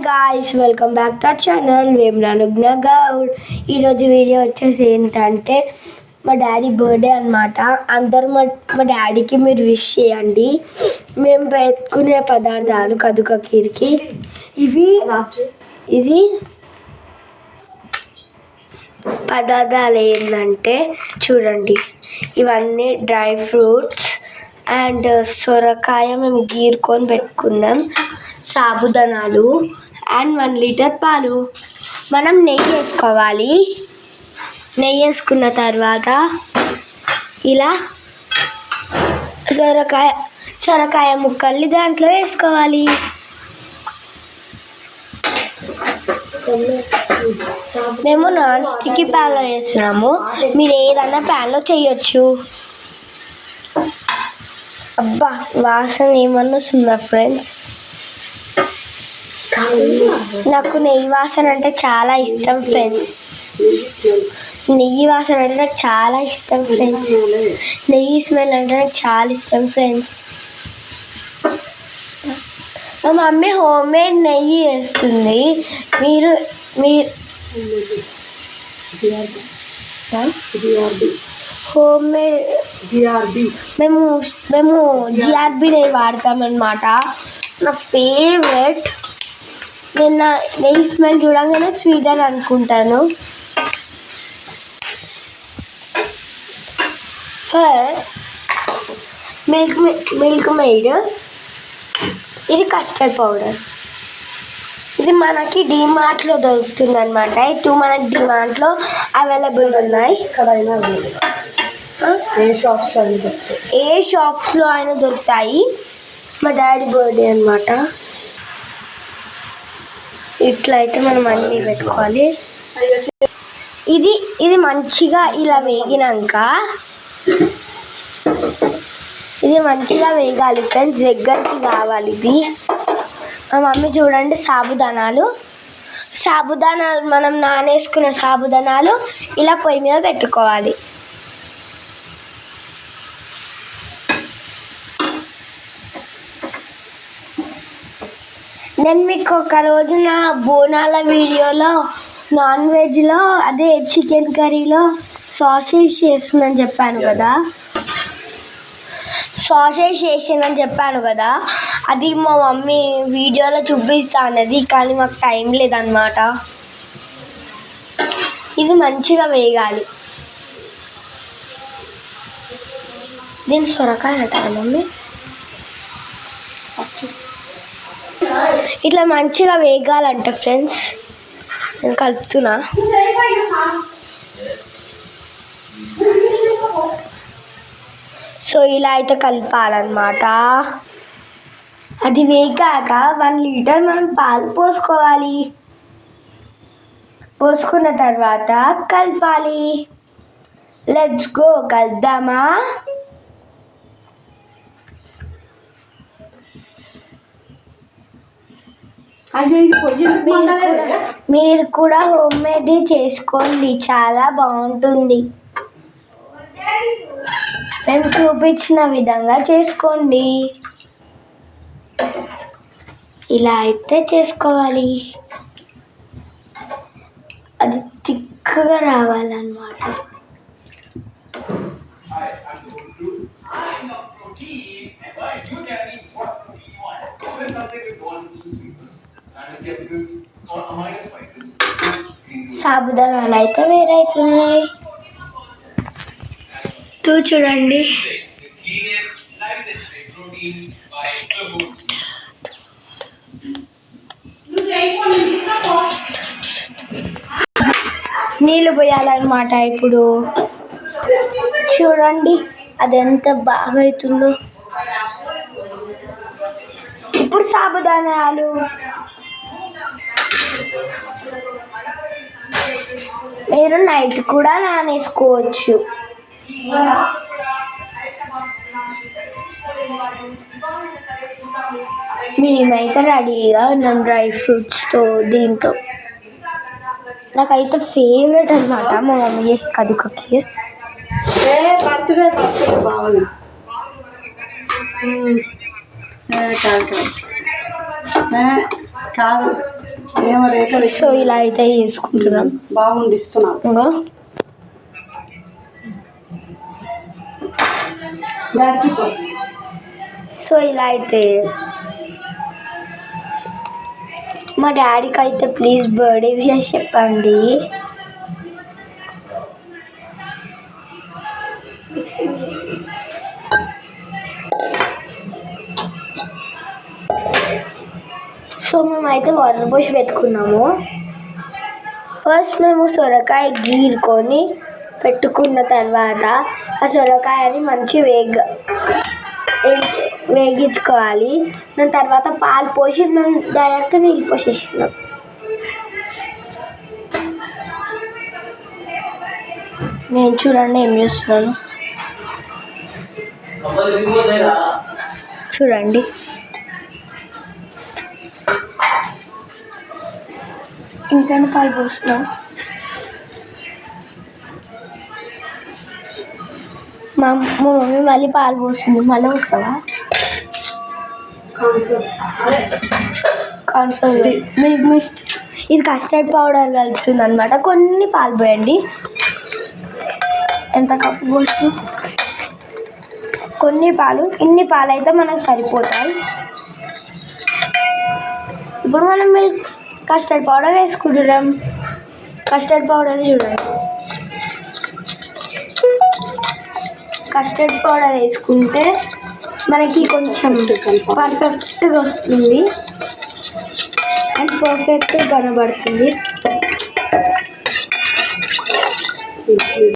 Guys welcome back to our channel వేమనానుగ్న గౌడ్. ఈరోజు video వచ్చేసి ఏంటంటే మా డాడీ బర్త్డే అనమాట. అందరూ మా డాడీకి మీరు విష్ చేయండి. మేము పెట్టుకునే పదార్థాలు కదుక ఖీర్కి ఇది పదార్థాలు ఏంటంటే చూడండి, ఇవన్నీ డ్రై ఫ్రూట్స్ అండ్ సొరకాయ మేము గీరుకొని పెట్టుకున్నాం, సాబుదానాలు అండ్ 1 లీటర్ పాలు. మనం నెయ్యి వేసుకోవాలి. నెయ్యి వేసుకున్న తర్వాత ఇలా సొరకాయ ముక్కల్ని దాంట్లో వేసుకోవాలి. మేము నాన్ స్టిక్ ప్యాన్లో వేస్తున్నాము, మీరు ఏదన్నా ప్యాన్లో చేయొచ్చు. అబ్బా వాసన ఏమన్నా వస్తుందా ఫ్రెండ్స్? నాకు నెయ్యి వాసన అంటే చాలా ఇష్టం ఫ్రెండ్స్. నెయ్యి వాసన అంటే నాకు చాలా ఇష్టం ఫ్రెండ్స్. నెయ్యి స్మెల్ అంటే నాకు చాలా ఇష్టం ఫ్రెండ్స్. మా మమ్మీ హోమ్ మేడ్ నెయ్యి వేస్తుంది. మీరు హోమ్ మేడ్ మేము జిఆర్బి నెయ్యి వాడతామన్నమాట. నా ఫేవరెట్. నేను నెయ్యి స్మెల్ చూడంగానే స్వీట్ అని అనుకుంటాను. మిల్క్ మేడ్, ఇది కస్టర్డ్ పౌడర్. ఇది మనకి డిమార్ట్లో దొరుకుతుంది అనమాట. ఇటు మనకి డిమార్ట్లో అవైలబుల్ ఉన్నాయి. ఏ షాప్స్లో అయినా దొరుకుతాయి. మా డాడీ బర్త్డే అనమాట. ఇట్లా అయితే మనం అన్నీ పెట్టుకోవాలి. ఇది మంచిగా ఇలా వేగినాక ఇది మంచిగా వేగాలి ఫ్రెండ్స్, దగ్గరికి కావాలి. ఇది మా మమ్మీ చూడండి, సాబుదానాలు మనం నానేసుకున్న సాబుదానాలు ఇలా పొయ్యి మీద పెట్టుకోవాలి. నేను మీకు ఒక రోజు నా బోనాల వీడియోలో నాన్ వెజ్లో అదే చికెన్ కర్రీలో సాసేజ్ చేస్తుందని చెప్పాను కదా, అది మా మమ్మీ వీడియోలో చూపిస్తా అన్నది, కానీ మాకు టైం లేదన్నమాట. ఇది మంచిగా వేగాలి. దీని సొరకాయ అంటారా మమ్మీ? ఇట్లా మంచిగా వేగాలంట ఫ్రెండ్స్. నేను కలుపుతున్నా. సో ఇలా అయితే కలపాలన్నమాట. అది వేగాక 1 లీటర్ మనం పాలు పోసుకోవాలి. పోసుకున్న తర్వాత కలపాలి. లెట్స్ గో, కలుద్దామా? మీరు కూడా హోమ్ మేడ్ చేసుకోండి, చాలా బాగుంటుంది. మేము చూపించిన విధంగా చేసుకోండి. ఇలా అయితే చేసుకోవాలి. అది తిక్కగా రావాలన్నమాట. సాబుదానాలు అయితే వేరైతున్నాయి. చూడండి, నీళ్ళు పోయాలన్నమాట. ఇప్పుడు చూడండి అది ఎంత బాగా అవుతుందో. ఇప్పుడు సాబుదానాలు మీరు నైట్ కూడా నానేసుకోవచ్చు. మేమైతే రెడీగా ఉన్నాం డ్రై ఫ్రూట్స్తో. దీంతో నాకైతే ఫేవరెట్ అనమాట మా మమ్మీ కదుక ఖీర్. కాదు ఏమో రేట్. సో ఇలా అయితే తీసుకుంటున్నాం. బాగుంది ఇస్తున్నాం. సో ఇలా అయితే మా డాడీకి అయితే ప్లీజ్ బర్త్డే విషెస్ చెప్పండి. సో మేమైతే వాటర్ పోసి పెట్టుకున్నాము. ఫస్ట్ మేము సొరకాయ గీరుకొని పెట్టుకున్న తర్వాత ఆ సొరకాయని మంచి వేగించుకోవాలి. దాని తర్వాత పాలు పోసి మేము డైరెక్ట్ నీళ్ళు పోసేసినాం. నేను చూడండి ఏం చేస్తున్నాను చూడండి. ఇంకా పాలు పోస్తున్నాం. మా మమ్మీ మళ్ళీ పాలు పోస్తుంది. మళ్ళీ వస్తావా? కార్న్ఫ్లోర్ మిల్క్ మిస్ట్ ఇది కస్టర్డ్ పౌడర్ కలుపుతుంది అనమాట. కొన్ని పాలు పోయండి. ఎంత కప్పు పోసి కొన్ని పాలు, ఇన్ని పాలు అయితే మనకు సరిపోతాయి. ఇప్పుడు మనం మిల్క్ కస్టర్డ్ పౌడర్ వేసుకుంటున్నాం. కస్టర్డ్ పౌడర్ చూడండి. కస్టర్డ్ పౌడర్ వేసుకుంటే మనకి కొంచెం పర్ఫెక్ట్గా వస్తుంది అండ్ పర్ఫెక్ట్గా కనబడుతుంది.